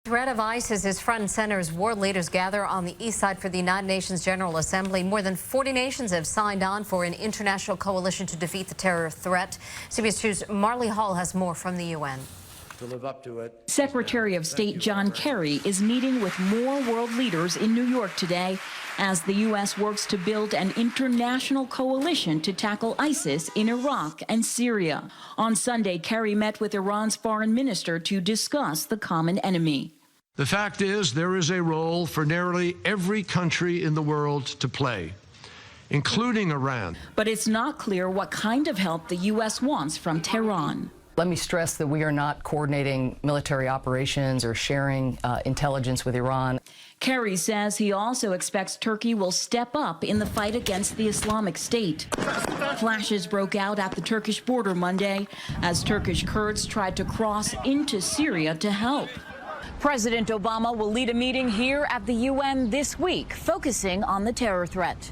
Threat of ISIS is front and center as world leaders gather on the east side for the United Nations General Assembly. More than 40 nations have signed on for an international coalition to defeat the terror threat. CBS 2's Marlie Hall has more from the UN. To live up to it. Secretary of State John Kerry is meeting with more world leaders in New York today as the U.S. works to build an international coalition to tackle ISIS in Iraq and Syria. On Sunday, Kerry met with Iran's foreign minister to discuss the common enemy. The fact is, there is a role for nearly every country in the world to play, including Iran. But it's not clear what kind of help the U.S. wants from Tehran. Let me stress that we are not coordinating military operations or sharing intelligence with Iran. Kerry says he also expects Turkey will step up in the fight against the Islamic State. Clashes broke out at the Turkish border Monday as Turkish Kurds tried to cross into Syria to help. President Obama will lead a meeting here at the UN this week, focusing on the terror threat.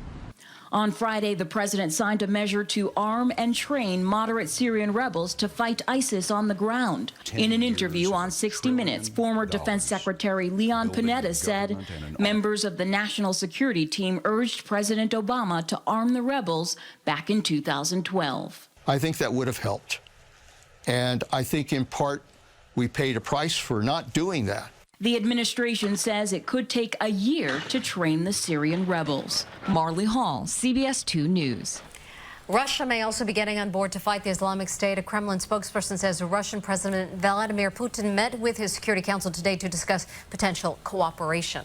On Friday, the president signed a measure to arm and train moderate Syrian rebels to fight ISIS on the ground. In an interview on 60 Minutes, former Defense Secretary Leon Panetta said members of the National Security Team urged President Obama to arm the rebels back in 2012. I think that would have helped. And I think in part we paid a price for not doing that. The administration says it could take a year to train the Syrian rebels. Marlie Hall, CBS 2 News. Russia may also be getting on board to fight the Islamic State. A Kremlin spokesperson says Russian President Vladimir Putin met with his Security Council today to discuss potential cooperation.